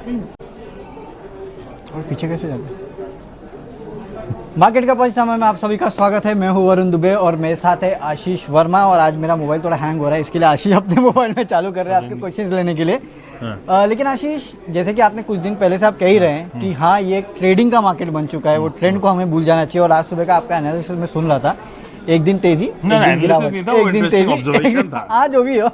और पीछे कैसे जाते? मार्केट का पंचनामा में आप सभी का स्वागत है। मैं हूं वरुण दुबे और मेरे साथ है आशीष वर्मा। और आज मेरा मोबाइल थोड़ा हैंग हो रहा है, इसके लिए आशीष अपने मोबाइल में चालू कर रहे हैं आपके क्वेश्चंस लेने के लिए। लेकिन आशीष, जैसे कि आपने कुछ दिन पहले से आप कह ही रहे हैं कि हाँ, ये एक ट्रेडिंग का मार्केट बन चुका है, वो ट्रेंड को हमें भूल जाना चाहिए। और आज सुबह का आपका एनालिसिस में सुन रहा था, एक दिन तेजी, एक दिन गिरावट, एक दिन तेजी, आज जो भी हो,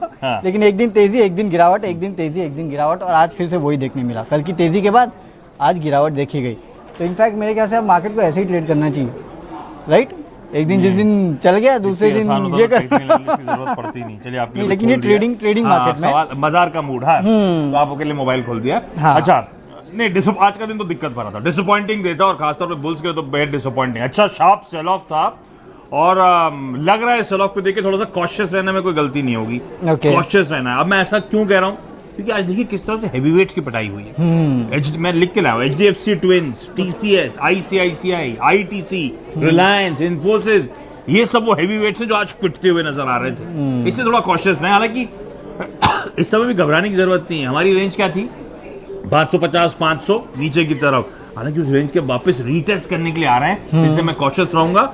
लेकिन एक दिन तेजी, एक दिन गिरावट, एक दिन तेजी, एक दिन गिरावट, और आज फिर से वही देखने मिला। कल की तेजी के बाद आज गिरावट देखी गई। तो इनफैक्ट मेरे ख्याल से अब मार्केट को ऐसे ही ट्रेड करना चाहिए, राइट? एक दिन जिस दिन चल गया, दूसरे दिन ये कर जरूरत पड़ती नहीं। चलिए आपने, लेकिन ये ट्रेडिंग मार्केट में बाजार का मूड है, तो आप अकेले मोबाइल खोल दिया। अच्छा, नहीं, आज का दिन तो दिक्कत भरा था, डिसअपॉइंटिंग देता, और खासतौर पे बुल्स के तो बेहद डिसअपॉइंटिंग। अच्छा शार्प सेल ऑफ था, और लग रहा है सेल ऑफ को देख के थोड़ा सा कॉशियस रहने में कोई गलती नहीं होगी। कॉशियस रहना है। अब मैं ऐसा क्यों कह रहा हूँ, क्योंकि आज देखिए किस तरह से हेवीवेट्स की पिटाई हुई है। मैं लिख के लाया हूं, HDFC twins, TCS, ICICI, ITC, Reliance, Infosys, ये सब वो हेवीवेट्स हैं जो आज पिटते हुए नजर आ रहे थे। इसलिए थोड़ा कॉशियस रहे। हालांकि इस समय भी घबराने की जरूरत नहीं है। हमारी रेंज क्या थी? 550, 500 नीचे की तरफ। हालांकि उस रेंज के वापस रीटेस्ट करने के लिए आ रहे हैं, इसलिए मैं कॉशियस रहूंगा।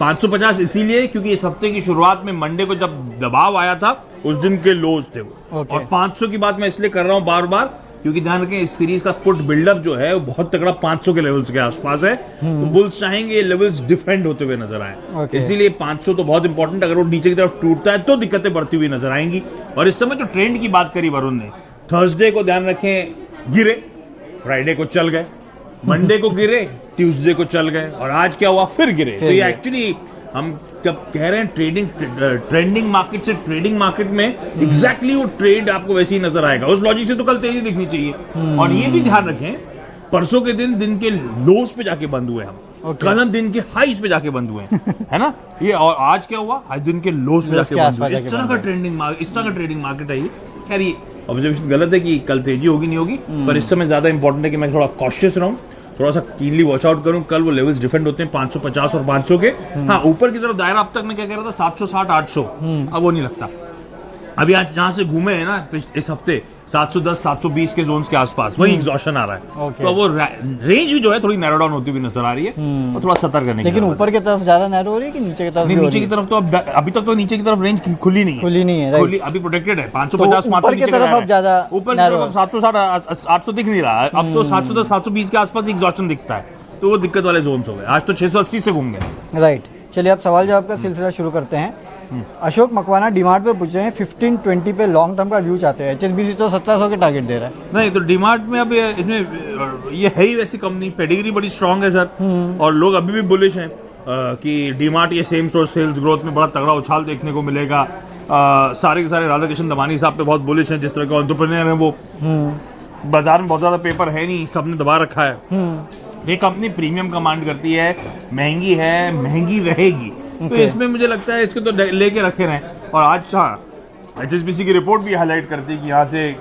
550 इसीलिए क्योंकि इस हफ्ते की शुरुआत में मंडे को जब दबाव आया था, उस दिन के लोज थे वो। और 500 की बात मैं इसलिए कर रहा हूं बार बार, क्योंकि ध्यान रखें इस सीरीज का पुट बिल्डअप जो है वो बहुत तगड़ा 500 के लेवल्स के आसपास है। तो बुल्स चाहेंगे ये लेवल्स डिफेंड होते हुए नजर आए, इसीलिए 500 तो बहुत इंपॉर्टेंट। अगर वो नीचे की तरफ टूटता है तो दिक्कतें बढ़ती हुई नजर आएंगी। और इस समय जो ट्रेंड की बात करी वरुण ने, थर्सडे को ध्यान रखें गिरे, फ्राइडे को चल गए, मंडे को गिरे, ट्यूसडे को चल गए, और आज क्या हुआ? फिर गिरे। तो ये एक्चुअली हम जब कह रहे हैं ट्रेंडिंग मार्केट से ट्रेडिंग मार्केट में, एग्जैक्टली वो ट्रेड आपको वैसे ही नजर आएगा। उस लॉजिक से तो कल तेजी दिखनी चाहिए। और ये भी ध्यान रखें, परसों के दिन के लोज पे जाके बंद हुए हम, कल हम दिन के हाईज पे जाके बंद हुए है ना ये। और आज क्या हुआ? आज दिन के लोज पे जाके बंद हुए। इस तरह का ट्रेडिंग मार्केट है ये। खैर, ये ऑब्जर्वेशन गलत है कि कल तेजी होगी नहीं होगी, पर इस समय ज्यादा इंपॉर्टेंट है कि मैं थोड़ा कॉशियस रहूं, थोड़ा सा कीनली वॉच आउट करूं। कल वो लेवल्स डिफेंड होते हैं 550 और 500 के। हाँ, ऊपर की तरफ दायरा अब तक मैं क्या कह रहा था, 760, 800, अब वो नहीं लगता। अभी आज जहां से घूमे हैं ना इस हफ्ते, 710, 720 के जोन्स के आसपास वही एग्जॉशन आ रहा है। तो वो रेंज भी जो है थोड़ी नैरो डाउन होती हुई नजर आ रही है, और थोड़ा सतर्क करने की। लेकिन ऊपर की तरफ ज्यादा नैरो हो रही है कि नीचे की तरफ? नीचे की तरफ तो अभी तक तो नीचे की तरफ रेंज खुली नहीं है, अभी प्रोटेक्टेड है। 550, 500 की तरफ अब ज्यादा, ऊपर की तरफ 760, 800 दिख नहीं रहा। अब तो 710, 720 के आसपास एग्जॉशन दिखता है, तो वो दिक्कत वाले जोन्स हो गए। आज तो 680 से घूम गए। राइट, चलिए अब सवाल जवाब का सिलसिला शुरू करते हैं। अशोक मकवाना डीमार्ट पे पूछ रहे हैं, 15-20 पे लॉन्ग टर्म का व्यू चाहते हैं। HSBC तो 1700 के टारगेट दे रहा है। नहीं, तो डीमार्ट में अब इसमें ये है ही वैसी कंपनी, पेडिग्री बड़ी स्ट्रांग है सर, और लोग अभी भी बुलिश हैं कि डीमार्ट ये सेम स्टोर सेल्स ग्रोथ में बड़ा तगड़ा उछाल देखने को मिलेगा। सारे के सारे राधाकृष्ण दमानी साहब पे बहुत बुलिश हैं, जिस तरह के एंटरप्रेन्योर हैं वो। बाजार में बहुत ज्यादा पेपर है नहीं, सबने दबा रखा है। ये कंपनी प्रीमियम कमांड करती है, महंगी है, महंगी रहेगी। तो इसमें मुझे लगता है इसको तो लेके रखे रहे। और आज HSBC की रिपोर्ट भी हाईलाइट करती है कि यहाँ से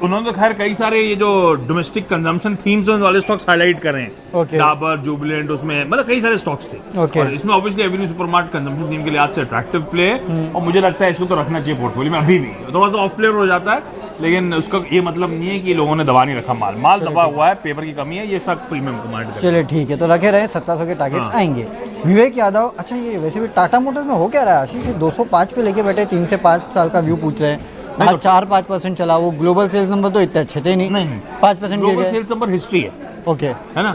उन्होंने तो खैर कई सारे ये जो डोमेस्टिक कंजम्पशन थीम्स वाले स्टॉक्स हाईलाइट कर रहे हैं। डाबर, जुबिलेंट, उसमें मतलब कई सारे स्टॉक्स थे। और इसमें obviously Avenue supermart consumption theme के लिए आज से अट्रैक्टिव प्ले है, और मुझे लगता है इसको तो रखना चाहिए पोर्टफोलियो में। अभी भी थोड़ा सा ऑफ प्लेयर हो जाता है, लेकिन उसका ये मतलब नहीं है कि लोगों ने दबा नहीं रखा। माल दबा हुआ है, पेपर की कमी है, ये सब प्रीमियम कमांड। चलिए ठीक है, तो रखे रहे, 1700 के टारगेट्स आएंगे। विवेक यादव, अच्छा ये वैसे भी टाटा मोटर्स में हो क्या रहा है आशीष? 205 पे लेके बैठे, 3 से 5 साल का व्यू पूछ रहे हैं। आज 4-5% चला। वो ग्लोबल सेल्स नंबर तो इतने अच्छे थे नहीं, 5% ग्लोबल सेल्स नंबर हिस्ट्री है, है ना।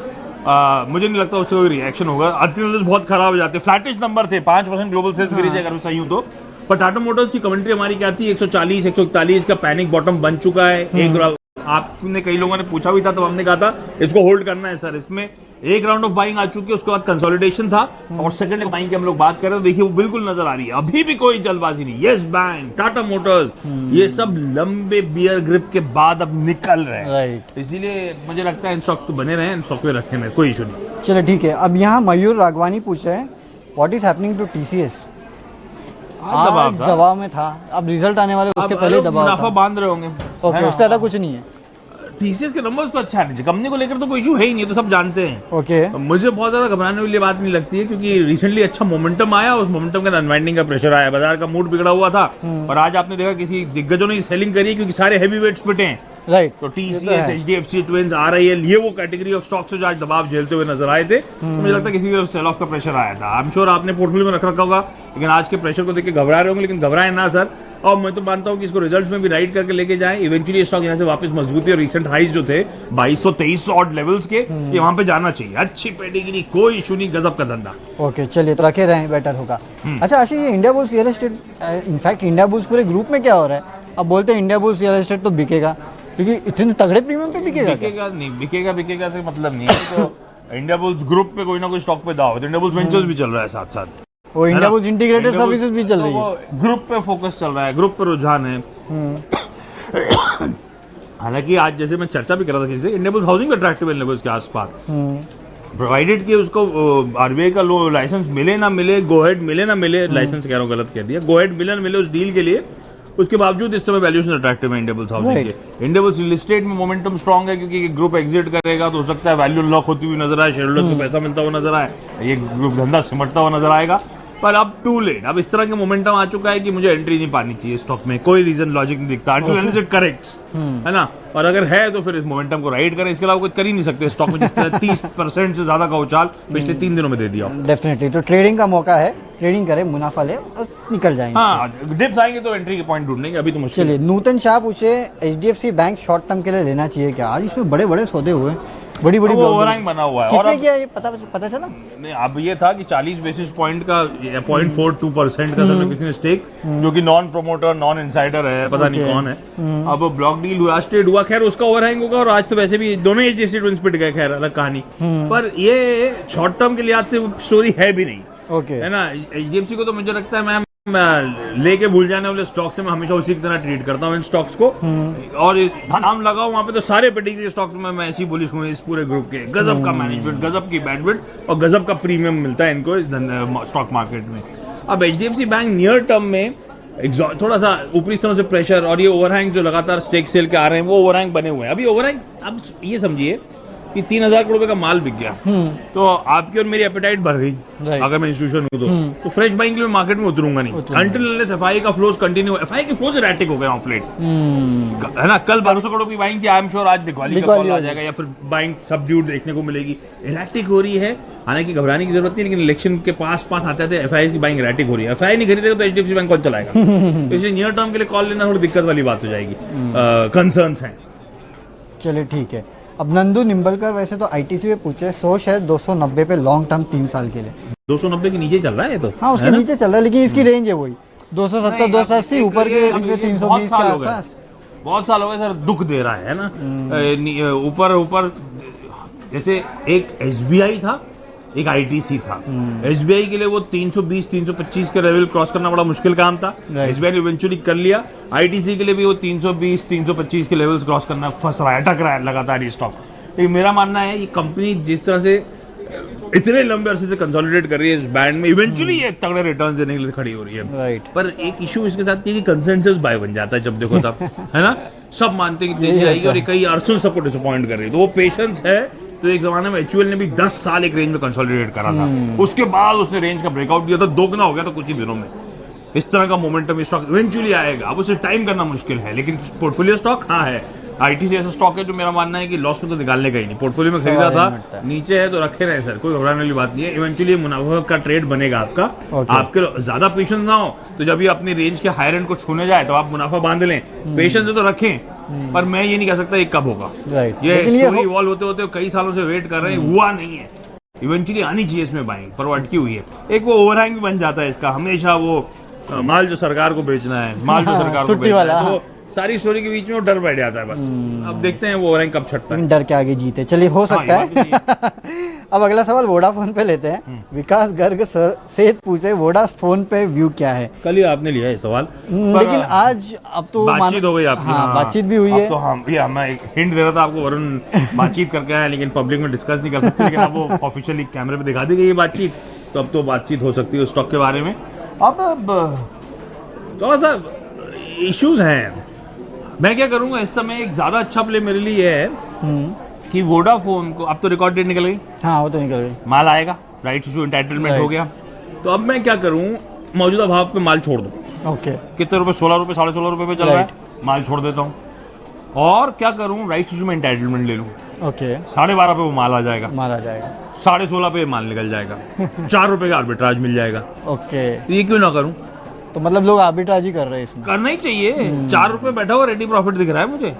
मुझे नहीं लगता उससे कोई रिएक्शन होगा। अर्थिंग बहुत खराब हो जाते, फ्लैटिश नंबर थे, 5% ग्लोबल सेल्स गिरी अगर सही हूं तो। पर टाटा मोटर्स की कमेंट्री हमारी क्या थी, 140, 141 का पैनिक बॉटम बन चुका है। आपने कई लोगों ने पूछा भी था, तो हमने कहा था इसको होल्ड करना है सर। इसमें एक राउंड ऑफ बाइंग आ चुकी है, उसके बाद कंसोलिडेशन था, और सेकंड बाइंग की हम लोग बात कर रहे हैं, तो देखिए वो बिल्कुल नजर आ रही है। अभी भी कोई जल्दबाजी नहीं। यस बैंक, टाटा मोटर्स, ये सब लंबे बियर ग्रिप के बाद अब निकल रहे हैं। इसीलिए मुझे लगता है इन स्टॉक तो बने रहे, इन स्टॉक पे रखने में कोई इशू नहीं। चलो ठीक है। अब यहाँ मयूर राघवानी पूछ रहे हैं, what is happening to TCS? आज दबाव में था, अब रिजल्ट आने वाले उसके पहले दबाव, मुनाफा बांध रहे होंगे। ओके, उससे ज्यादा कुछ नहीं है। TCS के नंबर्स तो अच्छा है, कंपनी को लेकर तो कोई इशू है ही नहीं, तो सब जानते हैं। ओके, मुझे बहुत ज्यादा घबराने वाली बात नहीं लगती है, क्योंकि रिसेंटली अच्छा मोमेंटम आया, उस मोमेंटम के अनवाइंडिंग का प्रेशर आया, बाजार का मूड बिगड़ा हुआ था। और आज आपने देखा किसी दिग्गजों ने सेलिंग करी, क्योंकि सारे हैवी वेट्स पिटे हैं। राइट। तो TCS, HDFC ट्विंस आ रही है, ये वो कैटेगरी ऑफ स्टॉक्स जो आज दबाव झेलते हुए नजर आए थे। तो मुझे लगता है किसी तरफ सेल ऑफ का प्रेशर आया था। आई एम श्योर आपने पोर्टफोलियो में रख रखा होगा, लेकिन आज के प्रेशर को देख के घबरा रहे होंगे, लेकिन घबराए ना सर। और मैं तो मानता हूँ कि इसको रिजल्ट्स में भी राइड करके लेके जाएं। इवेंचुअली स्टॉक यहाँ से वापस मजबूती और रिसेंट हाइज जो थे 2200-2300 ऑड लेवल्स के, ये वहां पे जाना चाहिए। अच्छी पेडिग्री, कोई इशू नहीं, गजब का धंधा। ओके चलिए, तो रखे रहें, बेटर होगा। अच्छा आशीष, ये India bulls real estate, in fact India bulls पूरे ग्रुप में क्या हो रहा है? अब बोलते हैं इंडिया बुल्स रियल एस्टेट तो बिकेगा, क्योंकि इतने तगड़े प्रीमियम पे बिकेगा? बिकेगा नहीं, बिकेगा से मतलब नहीं है। तो इंडिया बुल्स ग्रुप पे कोई ना कोई स्टॉक पे दाव है, तो इंडिया बुल्स वेंचर्स भी चल रहा है साथ साथ, वो इंडिया बुल्स इंटीग्रेटेड सर्विसेज भी चल रही है। ग्रुप पे फोकस चल रहा है, ग्रुप पे रुझान है। हालांकि आज जैसे मैं चर्चा भी कर रहा था किसी से, इंडिया बुल्स हाउसिंग अट्रैक्टिव है लेवल्स के आसपास, प्रोवाइडेड कि उसको RBI का लो लाइसेंस मिले ना मिले, गो हेड मिले ना मिले, लाइसेंस कह रहा हूँ गलत कह दिया, गो हेड मिले ना मिले उस डील के लिए, उसके बावजूद इस समय वैल्यूएशन अट्रैक्टिव है इंडिया बुल्स हाउसिंग के। इंडिया बुल्स रियल एस्टेट में मोमेंटम स्ट्रांग है, क्योंकि ग्रुप एग्जिट करेगा तो हो सकता है वैल्यू लॉक होती हुई नजर आए, शेयरहोल्डर्स को पैसा मिलता हुआ नजर आए, ये ग्रुप धंधा सिमटता हुआ नजर आएगा। पर अब टू लेट, अब इस तरह के मोमेंटम आ चुका है कि मुझे एंट्री नहीं पानी चाहिए स्टॉक में, कोई रीजन लॉजिक नहीं दिखता, इट करेक्ट्स, है ना। और अगर है तो फिर इस मोमेंटम को राइड करें, इसके अलावा कुछ कर ही नहीं सकते स्टॉक में, जिस तरह 30% से ज्यादा का उछाल पिछले 3 दिनों में दे दिया। डेफिनेटली, तो ट्रेडिंग का मौका है, ट्रेडिंग करें, मुनाफा ले और निकल जाएंगे। हाँ, डिप्स आएंगे तो एंट्री के पॉइंट ढूंढेंगे, अभी तो मुश्किल। चलिए, नूतन शाह पूछे HDFC बैंक शॉर्ट टर्म के लिए लेना चाहिए क्या? आज इसमें बड़े बड़े सौदे हुए, बड़ी बड़ी ओवरहैंग बना हुआ है। किसने किया ये पता चला? नहीं, अब ये था कि 40 बेसिस पॉइंट का 0.42% का समय किसी ने स्टेक, जो कि नॉन प्रोमोटर नॉन इनसाइडर है, पता नहीं कौन है। अब ब्लॉक डील हुआ, ट्रेड हुआ, खैर उसका ओवरहैंग होगा। और आज तो वैसे भी दोनों HDFC ट्विंस पिट गए, खैर अलग कहानी। पर ये शॉर्ट टर्म के लिहाज से स्टोरी है भी नहीं, है ना। HDFC को तो मुझे लगता है मैं लेके भूल जाने वाले स्टॉक से मैं हमेशा उसी की तरह ट्रीट करता हूँ इन स्टॉक्स को। और नाम लगाओ वहां पे तो सारे पेडिग्री स्टॉक्स में मैं ऐसी बुलिश हूँ इस पूरे ग्रुप के। गजब का मैनेजमेंट, गजब की बैंडविड्थ और गजब का प्रीमियम मिलता है इनको इस स्टॉक मार्केट में। अब HDFC बैंक नियर टर्म में थोड़ा सा ऊपरी स्तरों से प्रेशर और ये ओवरहैंग जो लगातार स्टेक सेल के आ रहे हैं, वो ओवरहैंग बने हुए हैं। अभी ओवरहैंग, अब ये समझिए कि 3000 करोड़ रुपए का माल बिक गया, तो आपकी और मेरी एपेटाइट बढ़ गई। अगर मैं इंस्टीट्यूशन हूँ तो फ्रेश बाइंग के लिए मार्केट में उतरूंगा नहीं अंटिल FI का फ्लोज कंटिन्यू। FI के फ्लोज एराटिक हो गए ऑफ लेट, है ना। कल 1200 करोड़ की बाइंग थी, आई एम श्योर आज दिवाली का कॉल आ जाएगा या फिर बाइंग सबड्यूड देखने को मिलेगी। एराटिक हो रही है, हालांकि घबराने की जरूरत नहीं, लेकिन इलेक्शन के पास आते थे FI की बाइंग एराटिक हो रही है। FI नहीं खरीदेगा तो HDFC बैंक कौन चलाएगा? तो इसलिए नियर टर्म के लिए कॉल लेना थोड़ी दिक्कत वाली बात हो जाएगी, कंसर्न्स हैं। चलिए ठीक है। अब नंदू निम्बलकर वैसे तो ITC पे पूछे, सोच है 290 पे लॉन्ग टर्म 3 साल के लिए। 290 के नीचे चल रहा है तो, हाँ उसके नीचे चल रहा है, लेकिन इसकी रेंज है वही 270 280, ऊपर के 320 के आसपास। बहुत साल हो गए सर, दुख दे रहा है ना। ऊपर जैसे एक SBI था, एक ITC था। SBI के लिए वो 320-325 के लेवल क्रॉस करना बड़ा मुश्किल काम था, SBI ने इवेंचुअली कर लिया। ITC के लिए भी वो 320-325 के लेवल्स क्रॉस करना फंस रहा है, अटक रहा है लगातार ये स्टॉक। लेकिन मेरा मानना है ये कंपनी जिस तरह से इतने लंबे अरसे से कंसोलिडेट कर रही है इस बैंड में, इवेंचुअली एक तगड़े रिटर्न्स देने के लिए खड़ी हो रही है। पर एक इशू इसके साथ ये कि कंसेंसस बाय बन जाता है जब देखो तब, है ना। सब मानते हैं कि तेजी आएगी और कई अरसों सबको डिसअपॉइंट कर रही है, तो वो पेशेंस है। तो एक जमाने में HUL ने भी 10 साल एक रेंज में कंसोलिडेट करा था, उसके बाद उसने रेंज का ब्रेकआउट दिया था, दोगुना हो गया था कुछ ही दिनों में। इस तरह का मोमेंटम स्टॉक इवेंचुअली आएगा, अब उसे टाइम करना मुश्किल है। लेकिन पोर्टफोलियो स्टॉक हाँ है, ITC ऐसा स्टॉक है जो मेरा मानना है कि लॉस में तो निकालने का ही नहीं। पोर्टफोलियो में खरीदा था, नीचे है तो रखे रहे सर, कोई घबराने वाली बात नहीं है। इवेंचुअली मुनाफा का ट्रेड बनेगा आपका। आपके ज्यादा पेशेंस ना हो तो जब भी अपनी रेंज के हायर एंड को छूने जाए तो आप मुनाफा बांध लें, पेशेंस से तो रखें। पर मैं ये नहीं कह सकता ये कब होगा, ये स्टोरी इवॉल्व होते होते कई सालों से वेट कर रहे हैं, हुआ नहीं है। इवेंचुअली आनी चाहिए इसमें बाइंग, पर वो अटकी हुई है। एक वो ओवरहैंग भी बन जाता है इसका, हमेशा वो माल जो सरकार को बेचना है, माल जो सरकार को बेचना है, तो सारी स्टोरी के बीच में वो डर बैठ जाता है बस। अब देखते हैं वो ओवरहैंग कब छटता है, डर के आगे जीते। चलिए हो सकता है। अब अगला सवाल वोडाफोन पे लेते हैं। विकास गर्ग सर से पूछे वोडाफोन पे व्यू क्या है? कल ही आपने लिया है सवाल, लेकिन आज अब तो बातचीत हो गई आपकी। हाँ, बातचीत भी हुई है। तो हम भैया, मैं एक हिंट दे रहा था आपको, वरुण बातचीत करके आए, लेकिन पब्लिक में डिस्कस नहीं कर सकते। लेकिन अब वो ऑफिशियली कैमरे पे दिखा दी गई ये बातचीत, तो अब तो बातचीत हो सकती है उस स्टॉक के बारे में। अब थोड़ा सा इश्यूज हैं, मैं क्या करूंगा इस समय। एक ज्यादा अच्छा प्ले मेरे लिए है कि वोडाफोन को, अब तो रिकॉर्ड डेट निकल गई, हाँ वो तो निकल गई, माल आएगा, राइट इशू एंटाइटलमेंट हो गया, तो अब मैं क्या करूं, मौजूदा भाव पे माल छोड़ दूं। ओके, कितने रुपए, 16 रुपए, 16.5 रुपए पे चल रहा है, माल छोड़ देता हूं। और क्या करूं, राइट इशू में एंटाइटलमेंट ले लूं, ओके 12.5 पे वो माल आ जाएगा, मारा जाएगा। 16.5 पे माल निकल जाएगा, 4 रुपए का आर्बिट्राज मिल जाएगा। ओके, तो ये क्यों ना करूं? तो मतलब लोग आर्बिट्राज ही कर रहे हैं इसमें। करना ही चाहिए। 4 रुपए बैठा हुआ रेडी प्रॉफिट दिख रहा है मुझे।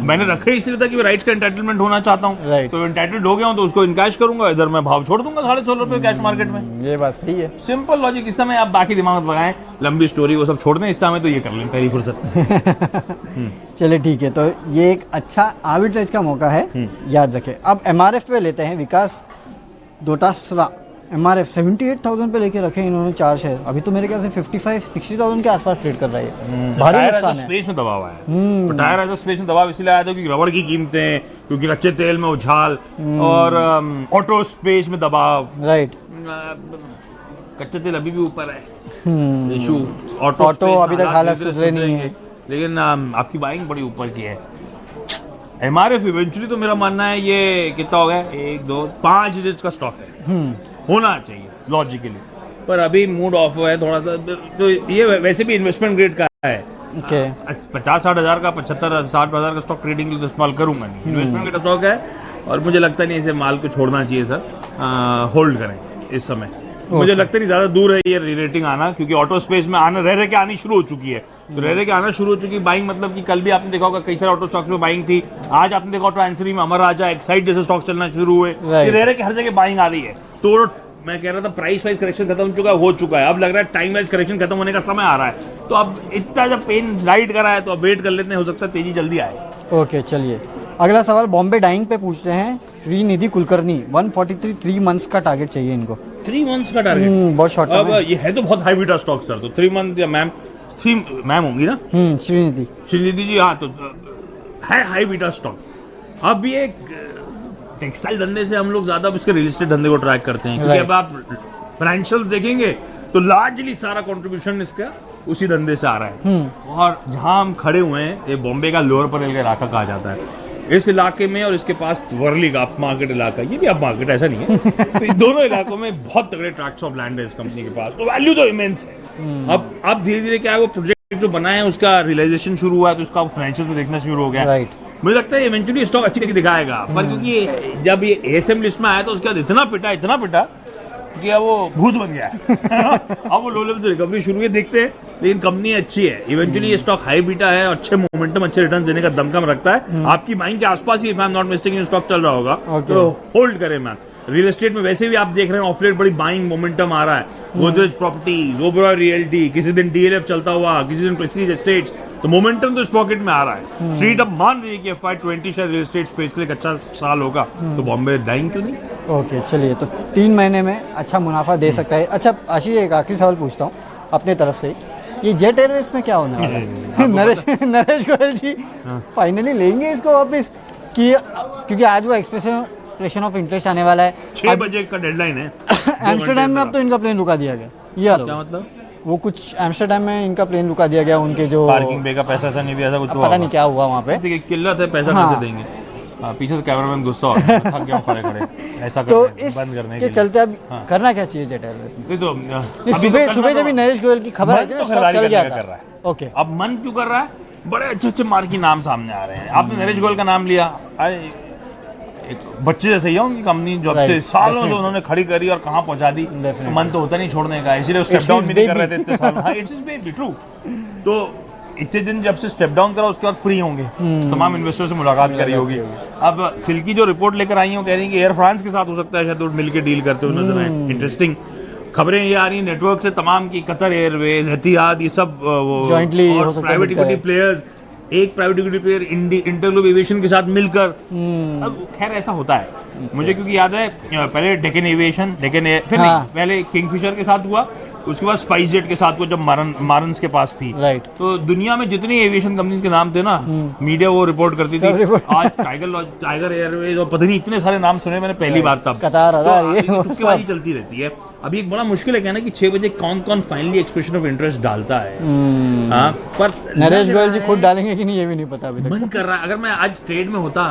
मैंने रखे इसलिए था कि राइट्स का एंटाइटलमेंट होना चाहता हूँ, Right. तो एंटाइटल्ड हो गया हूँ तो उसको इनकैश करूंगा, इधर मैं भाव छोड़ दूंगा 16.5 रुपए कैश मार्केट में। ये बात सही है। Simple logic. इस समय आप बाकी दिमाग मत लगाएं, लंबी स्टोरी वो सब छोड़ दें, इस समय तो ये कर लें पहली फुर्सत। चलिए ठीक है, तो ये एक अच्छा आर्बिट्रेज का मौका है, याद रखें। अब एमआरएफ पे लेते हैं विकास डोटासरा। एमआरएफ 78,000 पे लेके रखे इन्होंने 4 शेयर। अभी तो मेरे ख्याल से 55-60,000 के आसपास ट्रेड कर रहा है। भारी नुकसान है। स्पेस में दबाव आया, टायर एज स्पेस में दबाव इसलिए आया था क्योंकि रबड़ की कीमतें, क्योंकि कच्चे तेल में उछाल, और ऑटो स्पेस में दबाव। राइट, कच्चा तेल अभी भी ऊपर है, इशू ऑटो अभी तक हालत धीरे-धीरे सुधरे नहीं है। लेकिन आपकी बाइंग बड़ी ऊपर की है। एमआरएफ इवेंचुअली तो मेरा मानना है ये कितना हो गया, 1 2 5 यूनिट्स का स्टॉक है, होना चाहिए लॉजिकली, पर अभी मूड ऑफ है थोड़ा सा। तो ये वैसे भी इन्वेस्टमेंट ग्रेड का है, ओके 50-60 हज़ार का 75-60 हज़ार का स्टॉक ट्रेडिंग के लिए तो इस्तेमाल करूंगा नहीं। इन्वेस्टमेंट ग्रेड स्टॉक है और मुझे लगता नहीं इसे माल को छोड़ना चाहिए सर, होल्ड करें इस समय। मुझे लगता नहीं ज़्यादा दूर है ये रेटिंग आना, क्योंकि ऑटो स्पेस में आना रह के आनी शुरू हो चुकी है। तो रह के आना शुरू हो चुकी बाइंग, मतलब कि कल भी आपने देखा होगा कई सारे ऑटो स्टॉक्स में बाइंग थी। आज आपने देखा ऑटो एंसरी में अमर राजा, एक्साइड जैसे स्टॉक्स चलना शुरू हुए। ये रह के हर जगह बाइंग आ रही है। तो मैं कह रहा था प्राइस वाइज करेक्शन खत्म हो चुका है, अब लग रहा है टाइम वाइज करेक्शन खत्म होने का समय आ रहा है। तो अब इतना जब पेन राइड करा है तो अब वेट कर लेते हैं, हो सकता है तेजी जल्दी आए। ओके चलिए, अगला सवाल बॉम्बे डाइंग पे पूछते हैं श्रीनिधि कुलकर्णी। 143 3 मंथ्स का टारगेट चाहिए इनको। 3 मंथ्स का टारगेट, बहुत शॉर्ट अब ये है तो बहुत हाई बीटा स्टॉक सर, तो 3 मंथ या मैम 3 मैम होंगी ना श्रीनिधि जी, हाँ, तो है हाई बीटा स्टॉक। अब ये टेक्सटाइल धंधे से हम लोग ज्यादा इसके रियल एस्टेट धंधे को ट्रैक करते हैं, क्योंकि अब आप फाइनेंशियल देखेंगे तो लार्जली सारा कंट्रीब्यूशन इसका उसी धंधे से आ रहा है। और जहां हम खड़े हुए हैं, ये बॉम्बे का लोअर परेल का इलाका कहा जाता है। इस इलाके में और इसके पास वर्ली का अप मार्केट इलाका, ये भी अप मार्केट ऐसा नहीं है, तो इन दोनों इलाकों में बहुत तगड़े ट्रैक्ट्स ऑफ लैंड है इस कंपनी के पास, तो वैल्यू तो इमेंस है। अब धीरे धीरे क्या है, वो प्रोजेक्ट जो बना है उसका रियलाइजेशन शुरू हुआ है, तो उसका फाइनेंशियल में देखना शुरू हो गया। मुझे लगता है इवेंचुअली स्टॉक अच्छी दिखाएगा, पर क्योंकि जब ये एएसएम लिस्ट में आया तो उसके बाद इतना पिटा कि अब वो भूत बन गया अब वो लो लेवल से रिकवरी शुरू है, देखते हैं। लेकिन कंपनी अच्छी है, इवेंचुअली ये स्टॉक हाई बीटा है, अच्छे मोमेंटम, अच्छे रिटर्न देने का दमखम रखता है। आपकी माइंड के आसपास ही, if I am not mistaken, stock चल रहा होगा, तो होल्ड करें मैम। रियल एस्टेट में वैसे भी आप देख रहे हैं ऑफ लेट बड़ी बाइंग मोमेंटम आ रहा है। गोदरेज प्रॉपर्टी, ओबेरॉय रियल्टी, किसी दिन डीएलएफ चलता हुआ, किसी दिन प्रेस्टीज एस्टेट्स, तो मोमेंटम तो इस पॉकेट में आ रहा है। स्ट्रीट अब मान रही है कि FY20 शायद रियल एस्टेट स्पेस के लिए एक अच्छा साल होगा, तो बॉम्बे डाइंग क्यों नहीं। ओके चलिए, तो 3 महीने में अच्छा मुनाफा दे सकता है। अच्छा आशीष, एक आखिरी सवाल पूछता हूँ अपने तरफ से, ये जेट एयरवेज में क्या होने वाला है? नरेश गोयल जी फाइनली लेंगे इसको वापस, क्योंकि आज वो एक्सप्रेशन ऑफ इंटरेस्ट आने वाला है। 6 बजे का डेडलाइन है एम्स्टरडैम में अब तो इनका प्लेन रुका दिया गया। ये क्या मतलब? वो कुछ एम्स्टरडैम में इनका प्लेन रुका दिया गया, उनके जो पार्किंग पे का पैसा ऐसा नहीं दिया था, कुछ पता नहीं क्या हुआ वहाँ पे। किल्लत है, पैसा कैसे देंगे। पीछे से कैमरामैन गुस्सा हो रहा है, थक गया खड़े ऐसा तो बंद करने के चलते अब करना क्या चाहिए जेट एयरवेज में? तो सुबह जब नरेश गोयल की खबर आई थी, स्टॉक चल गया था। ओके, अब मन क्यों कर रहा है? बड़े अच्छे मार्की नाम सामने आ रहे हैं। आपने नरेश गोयल का नाम लिया, अरे एक बच्चे जैसे ही है उनकी कंपनी, जो अब से सालों से उन्होंने खड़ी करी और कहाँ पहुंचा दी, तो मन तो होता नहीं छोड़ने का, इसीलिए स्टेप डाउन भी नहीं कर रहे थे इतने साल। हाँ, इट्स बेबी ट्रू। तो इतने दिन जब से स्टेप डाउन करा, उसके बाद फ्री होंगे, तमाम इन्वेस्टर से मुलाकात करी होगी। अब सिल्की जो रिपोर्ट लेकर आई हो, कह रही है कि एयर फ्रांस के साथ हो सकता है शायद वो मिलकर डील करते हुए नजर आए। इंटरेस्टिंग खबरें ये आ रही हैं नेटवर्क से तमाम की, कतर एयरवेज, एतिहाद, ये सब वो प्राइवेट इक्विटी प्लेयर्स, एक private equity player InterGlobe aviation के साथ मिलकर। अब खैर ऐसा होता है मुझे, क्योंकि याद है पहले डेक्कन एविएशन, फिर नहीं, पहले किंगफिशर के साथ हुआ, उसके बाद स्पाइस जेट के साथ हुआ जब मारन्स के पास थी। तो दुनिया में जितनी एविएशन कंपनीज के नाम थे ना, मीडिया वो रिपोर्ट करती थी। आज टाइगर एयरवेज और पता नहीं इतने सारे नाम सुने मैंने पहली बार तब। तुक्केबाजी चलती रहती है। अभी एक बड़ा मुश्किल है कहना कि 6 बजे कौन कौन फाइनली एक्सप्रेशन ऑफ इंटरेस्ट डालता है। पर नरेश गोयल जी खुद डालेंगे कि नहीं ये भी नहीं पता अभी तक। मन कर रहा है, अगर मैं आज ट्रेड में होता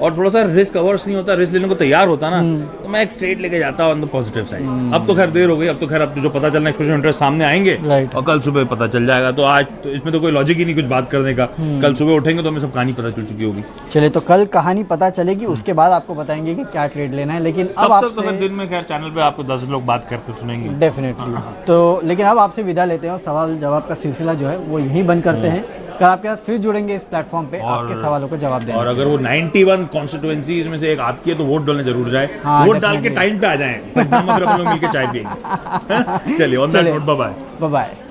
और थोड़ा सा रिस्क अवर्स नहीं होता, रिस्क लेने को तैयार होता ना, तो मैं एक ट्रेड लेके जाता हूँ ऑन द पॉजिटिव साइड। अब तो खैर देर हो गई, अब तो खैर अब तो जो पता चलना एक्सप्रेशन इंटरेस्ट सामने आएंगे Right. और कल सुबह पता चल जाएगा। तो आज तो इसमें तो कोई लॉजिक ही नहीं कुछ बात करने का। कल सुबह उठेंगे तो हमें सब कहानी पता चल चुकी होगी। चलिए, तो कल कहानी पता चलेगी, उसके बाद आपको बताएंगे कि क्या ट्रेड लेना है। लेकिन अब तब तक तो फिर आपसे दिन में खैर चैनल पे आपको 10 लोग बात करते सुनेंगे। डेफिनेटली, तो लेकिन अब आपसे विदा लेते हैं और सवाल जवाब का सिलसिला जो है वो यहीं बंद करते हैं। कल आपके साथ फिर जुड़ेंगे इस प्लेटफॉर्म पे आपके सवालों को जवाब देने। और अगर वो 91 कॉन्स्टिट्यूएंसीज में से एक आती है तो वोट डालने जरूर जाए। हाँ, वोट डाल के definitely. टाइम पे आ जाएं, नमक रख लो, मिल के चाय पियेंगे। चलिए, on that note, bye bye. Bye bye.